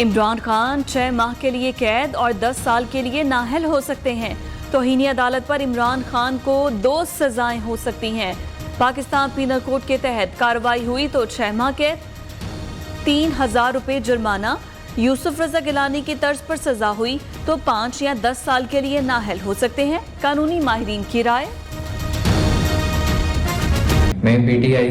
इमरान खान 6 माह के लिए कैद और 10 साल के लिए नाअहल हो सकते हैं। तौहीनी अदालत पर इमरान खान को 2 सजाएं हो सकती हैं। पाकिस्तान पीनल कोड के तहत कार्रवाई हुई तो 6 माह कैद, 3000 रुपये जुर्माना। यूसुफ रजा गिलानी की तर्ज पर सजा हुई तो 5 या 10 साल के लिए नाअहल हो सकते हैं। कानूनी माहिरीन की राय। मैं PTI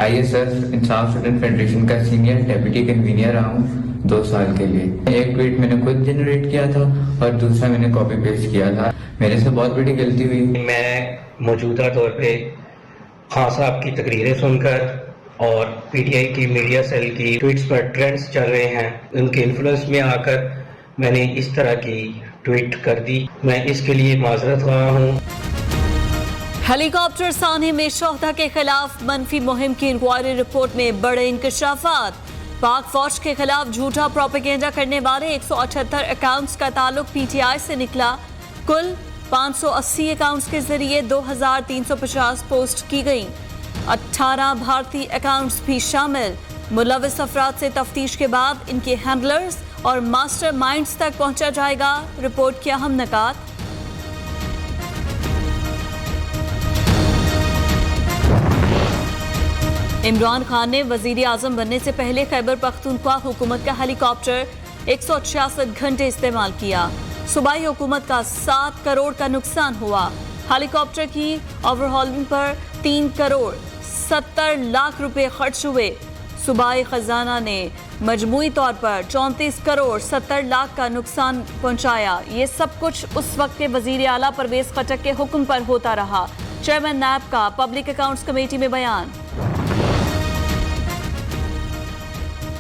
ISF इंसाफ स्टूडेंट फेडरेशन का सीनियर डेप्यूटी कन्वीनर रहा हूँ 2 साल के लिए। एक ट्वीट मैंने खुद जनरेट किया था और दूसरा मैंने कॉपी पेस्ट किया था। मेरे से बहुत बड़ी गलती हुई। मैं मौजूदा तौर पे खान साहब की तकरीरें सुनकर और PTI की मीडिया सेल की ट्वीट्स पर ट्रेंड्स चल रहे हैं, उनके इन्फ्लुएंस में आकर मैंने इस तरह की ट्वीट कर दी। मैं इसके लिए माजरत ख्वाह हूँ। हेलीकॉप्टर साने में शोहदा के खिलाफ मनफी मुहिम की इंक्वायरी रिपोर्ट में बड़े इंकशाफात। पाक फौज के खिलाफ झूठा प्रोपेगेंडा करने वाले 178 अकाउंट्स का ताल्लुक PTI से निकला। कुल 580 अकाउंट्स के जरिए 2350 पोस्ट की गई। 18 भारतीय अकाउंट्स भी शामिल। मुलविस अफराद से तफ्तीश के बाद इनके हैंडलर्स और मास्टर माइंड्स तक पहुंचा जाएगा। रिपोर्ट के अहम निकात। इमरान खान ने वजीर आजम बनने से पहले खैबर पख्तूनख्वा हुकूमत का हेलीकॉप्टर 166 घंटे इस्तेमाल किया। सूबाई हुकूमत का 7 करोड़ का नुकसान हुआ। हेलीकॉप्टर की ओवरहॉलिंग पर 3 करोड़ 70 लाख रुपए खर्च हुए। सूबाई खजाना ने मजमूई तौर पर 34 करोड़ 70 लाख का नुकसान पहुंचाया। ये सब कुछ उस वक्त के वजीर आला परवेज खटक के हुक्म पर होता रहा। चेयरमैन नैब का पब्लिक अकाउंट्स कमेटी में बयान।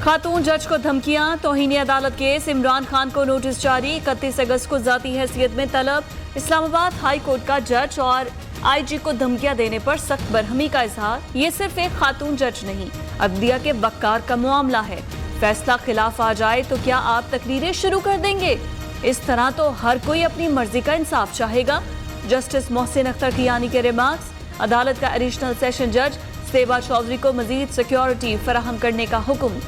खातून जज को धमकियां, तौहीनी अदालत केस। इमरान खान को नोटिस जारी। 31 अगस्त को जाती हैसियत में तलब। इस्लामाबाद हाई कोर्ट का जज और IG को धमकियां देने पर सख्त बरहमी का इजहार। ये सिर्फ एक खातून जज नहीं, अदलिया के वक्कार का मामला है। फैसला खिलाफ आ जाए तो क्या आप तकरीरें शुरू कर देंगे? इस तरह तो हर कोई अपनी मर्जी का इंसाफ चाहेगा। जस्टिस मोहसिन अख्तर कियानी के रिमार्क्स। अदालत का एडिशनल सेशन जज सेबा चौधरी को मजीद सिक्योरिटी फराहम करने का हुक्म।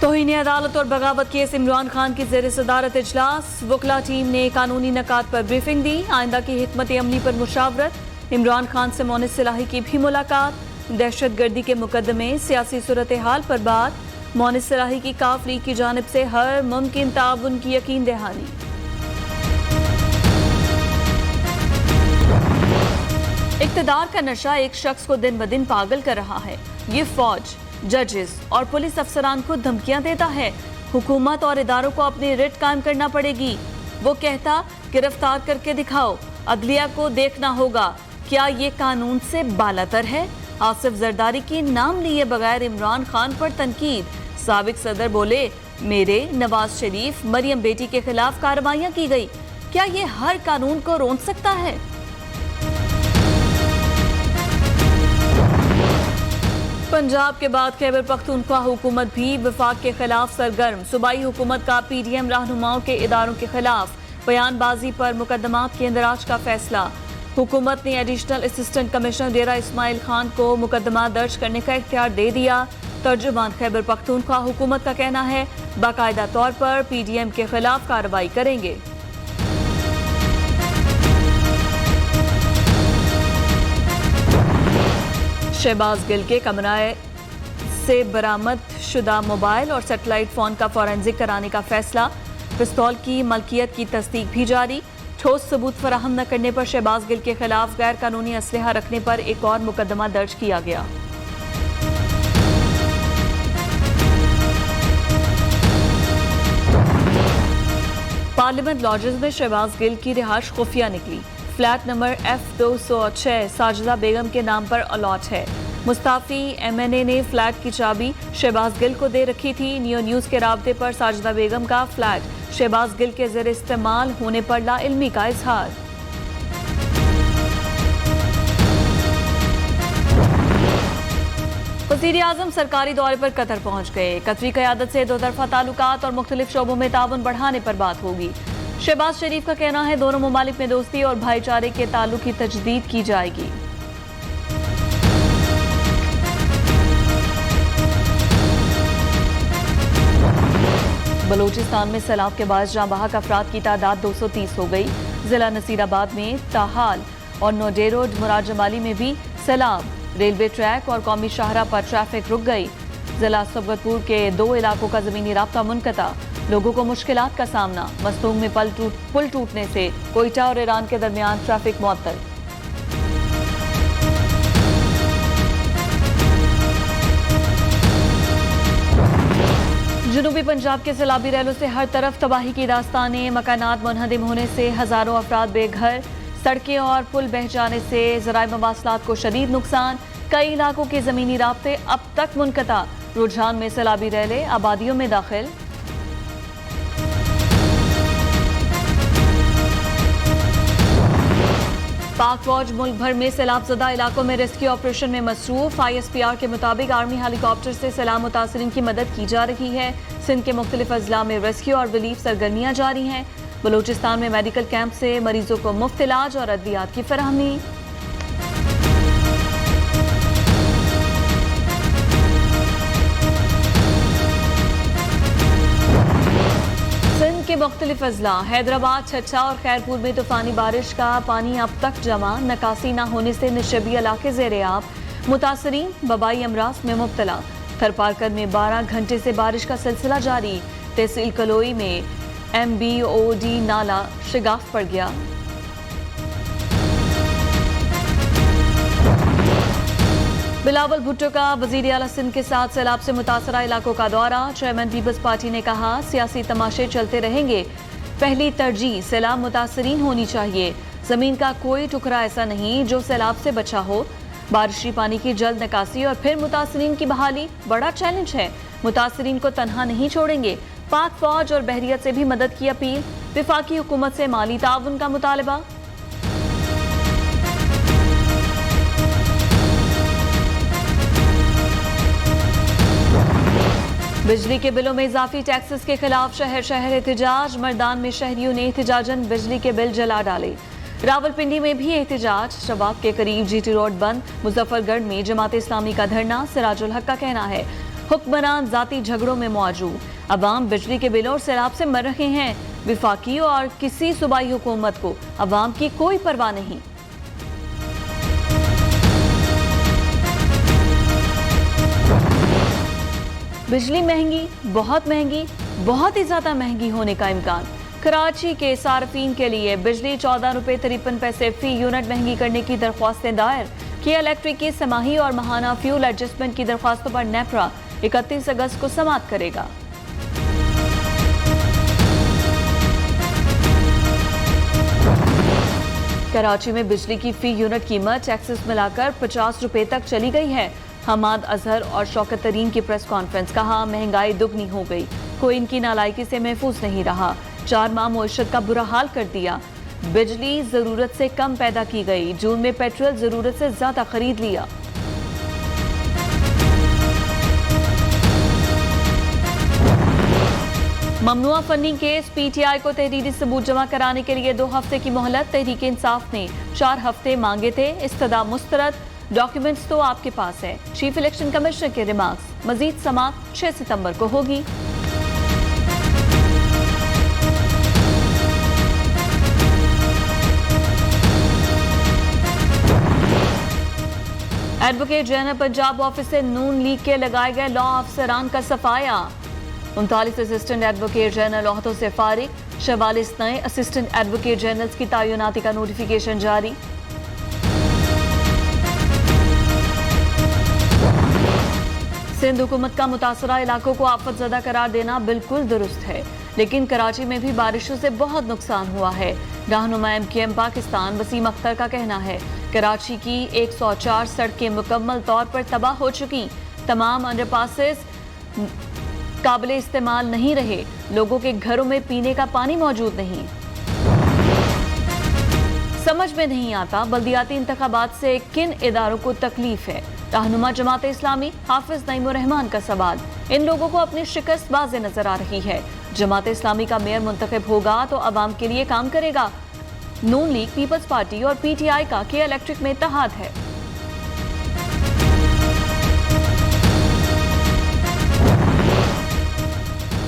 तौहीनी अदालत और बगावत केस। इमरान खान की जेर सदारत इजलास। वकला टीम ने कानूनी नकात पर ब्रीफिंग दी। आइंदा की हिकमत अमली पर मुशावरत। इमरान खान से मोनिस सिलाही की भी मुलाकात। दहशत गर्दी के मुकदमे, सियासी सूरत हाल पर बात। मोनिस सिलाही की काफ लीग की जानिब से हर मुमकिन ताउन की यकीन दहानी। इक्तदार का नशा एक शख्स को दिन ब दिन पागल कर रहा है। ये फौज, जजेस और पुलिस अफसरान को धमकियां देता है। हुकूमत और इदारों को अपनी रिट कायम करना पड़ेगी। वो कहता गिरफ्तार करके दिखाओ, अदलिया को देखना होगा। क्या ये कानून से बालातर है? आसिफ जरदारी की नाम लिए बगैर इमरान खान पर तनकीद। साबिक सदर बोले, मेरे नवाज शरीफ, मरियम बेटी के खिलाफ कार्रवाइयां की गई। क्या ये हर कानून को रोक सकता है? पंजाब के बाद खैबर पख्तूनख्वा हुकूमत भी वफाक के खिलाफ सरगर्म। सूबाई हुकूमत का PDM रहनुमाओं के इदारों के खिलाफ बयानबाजी पर मुकदमात के इंदराज का फैसला। हुकूमत ने एडिशनल असिस्टेंट कमिश्नर डेरा इस्माइल खान को मुकदमा दर्ज करने का इख्तियार दे दिया। तर्जुमान खैबर पख्तूनख्वा हुकूमत का कहना है बाकायदा तौर पर PDM के खिलाफ कार्रवाई करेंगे। शहबाज गिल के कमरे से बरामद शुदा मोबाइल और सेटेलाइट फोन का फॉरेंसिक कराने का फैसला। पिस्तौल की मलकियत की तस्दीक भी जारी। ठोस सबूत फराहम न करने पर शहबाज गिल के खिलाफ गैर कानूनी असलहा रखने पर एक और मुकदमा दर्ज किया गया। पार्लियामेंट लॉजेस में शहबाज गिल की रिहाइश खुफिया निकली। फ्लैट नंबर F206 साजिदा बेगम के नाम पर अलॉट है। मुस्ताफी MNA ने फ्लैट की चाबी शहबाज गिल को दे रखी थी। नियो न्यूज़ के राब्ते पर साजिदा बेगम का फ्लैट शहबाज गिल के ज़ेर इस्तेमाल होने पर लाइल्मी का इजहार। वज़ीर आज़म सरकारी दौरे पर कतर पहुंच गए। कतरी क़यादत से दो तरफ़ा ताल्लुकात और मुख्तलिफ शोबों में ताउन बढ़ाने पर बात होगी। शहबाज शरीफ का कहना है दोनों ममालिक में दोस्ती और भाईचारे के ताल्लुक की तजदीद की जाएगी। बलूचिस्तान में सैलाब के बाद जाँ बहक अफराद की तादाद 230 हो गई। जिला नसीराबाद में ताहाल और नोडेरोड मुराजमाली में भी सैलाब। रेलवे ट्रैक और कौमी शाहरा पर ट्रैफिक रुक गई। जिला सुबतपुर के 2 इलाकों का जमीनी राब्ता मुनक़ता। लोगों को मुश्किलात का सामना। मस्तूंग में पुल टूटने से कोयटा और ईरान के दरमियान ट्रैफिक मुअत्तल। जनूबी पंजाब के सैलाबी रैलों से हर तरफ तबाही की दास्तानें। मकानात मुनहदिम होने से हजारों अफराद बेघर। सड़कें और पुल बह जाने से ज़राए मवासलात को शदीद नुकसान। कई इलाकों के ज़मीनी राब्ते अब तक मुनक़ता। रुझान में सैलाबी रैलें आबादियों में दाखिल। पाक फौज मुल्क भर में सैलाबज़दा इलाकों में रेस्क्यू ऑपरेशन में मसरूफ। ISPR के मुताबिक आर्मी हेलीकॉप्टर से सैलाब मुतासरीन की मदद की जा रही है। सिंध के मुख्तलिफ अजला में रेस्क्यू और रिलीफ सरगर्मियां जारी हैं। बलूचिस्तान में मेडिकल कैंप से मरीजों को मुफ्त इलाज और अद्वियात की फराहमी। सिंध के मुख्तलिफ अजला हैदराबाद, छच्छा और खैरपुर में तूफानी बारिश का पानी अब तक जमा। नकासी न होने से निशबी इलाके ज़ेरे आब। मुतासरीन वबाई अमराज में मुब्तला। थरपारकर में 12 घंटे से बारिश का सिलसिला जारी। तहसील कलोई में MBOD नाला शिगाफ पड़ गया। बिलावल भुट्टो का वजीर आला सिंध के साथ सैलाब से मुतासरा इलाकों का दौरा। चेयरमैन पीपल्स पार्टी ने कहा सियासी तमाशे चलते रहेंगे, पहली तरजीह सैलाब मुतासरीन होनी चाहिए। जमीन का कोई टुकड़ा ऐसा नहीं जो सैलाब से बचा हो। बारिशी पानी की जल्द निकासी और फिर मुतासरीन की बहाली बड़ा चैलेंज है। मुतासरीन को तन्हा नहीं छोड़ेंगे। पाक फौज और बहरियत से भी मदद की अपील। विफाकी हुकूमत से माली ताउन का मुतालबा। बिजली के बिलों में इजाफी टैक्सेस के खिलाफ शहर शहर एहतजाज। मर्दान में शहरियों ने एहतजाजन बिजली के बिल जला डाले। रावलपिंडी में भी एहतजाज। शबाब के करीब GT रोड बंद। मुजफ्फरगढ़ में जमात इस्लामी का धरना। सिराजुल हक का कहना है हुक्मरान जाती झगड़ों में मौजूद। अवाम बिजली के बिलों और सैलाब से मर रहे हैं। विफाकी और किसी सूबाई हुकूमत को अवाम की कोई परवाह नहीं। बिजली महंगी, बहुत ही ज्यादा महंगी होने का इम्कान। कराची के सार्फिन के लिए बिजली 14 रुपए 53 पैसे फी यूनिट महंगी करने की दरख्वास्तें दायर। किया इलेक्ट्रिक की समाही और माहाना फ्यूल एडजस्टमेंट की दरख्वास्तों पर नेपरा 31 अगस्त को समाअत करेगा। कराची में बिजली की फी यूनिट कीमत टैक्सेस मिलाकर 50 रुपए तक चली गई है। हमाद अजहर और शौकत तरीन की प्रेस कॉन्फ्रेंस। कहा महंगाई दुगनी हो गई, कोई इनकी नालायकी से महफूज नहीं रहा। 4 माह मईशत का बुरा हाल कर दिया। बिजली जरूरत से कम पैदा की गई। जून में पेट्रोल जरूरत से ज्यादा खरीद लिया। ममनुआ फंडिंग केस। PTI को तहरीरी सबूत जमा कराने के लिए 2 हफ्ते की मोहलत। तहरीक इंसाफ ने 4 हफ्ते मांगे थे। इस्तदा मुस्तरद। डॉक्यूमेंट्स तो आपके पास है। चीफ इलेक्शन कमिश्नर के रिमार्क्स। मजीद समाअत 6 सितंबर को होगी। एडवोकेट जनरल पंजाब ऑफिस से नून लीग के लगाए गए लॉ अफसरान का सफाया। 39 असिस्टेंट एडवोकेट जनरल ओहदों से फारिग। 44 नए असिस्टेंट एडवोकेट जनरल्स की तैनाती का नोटिफिकेशन जारी। सिंध हुकूमत का मुतासरा इलाकों को आफतज़दा करार देना बिल्कुल दुरुस्त है, लेकिन कराची में भी बारिशों से बहुत नुकसान हुआ है। रहनुमा MKM पाकिस्तान वसीम अख्तर का कहना है कराची की 104 सड़कें मुकम्मल तौर पर तबाह हो चुकी। तमाम अंडरपासेस काबिल इस्तेमाल नहीं रहे। लोगों के घरों में पीने का पानी मौजूद नहीं। समझ में नहीं आता बल्दियाती इंतखाबात से किन इदारों को तकलीफ है। रहनुमा जमात इस्लामी हाफिज नईमुर रहमान का सवाल। इन लोगों को अपनी शिकस्त वाज़ेह नजर आ रही है। जमात इस्लामी का मेयर मुंतखब होगा तो अवाम के लिए काम करेगा। नून लीग, पीपल्स पार्टी और पीटीआई का के इलेक्ट्रिक में इत्तेहाद है।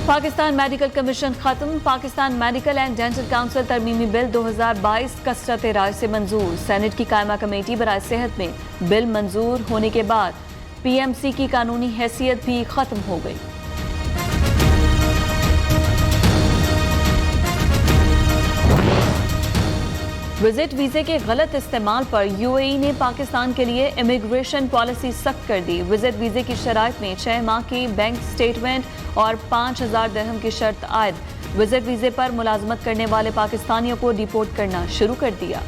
पाकिस्तान मेडिकल कमीशन खत्म। Pakistan medical and dental council तरमीमी बिल 2022 कसरत राय से मंजूर। सेनेट की कायमा कमेटी बराए सेहत में बिल मंजूर होने के बाद पीएमसी की कानूनी हैसियत भी खत्म हो गई। विजिट वीजे के गलत इस्तेमाल पर यूएई ने पाकिस्तान के लिए इमिग्रेशन पॉलिसी सख्त कर दी। विजिट वीजे की शराइत में 6 माह की बैंक स्टेटमेंट और 5000 दिरहम की शर्त आयद। विजिट वीजे पर मुलाजमत करने वाले पाकिस्तानियों को डिपोर्ट करना शुरू कर दिया।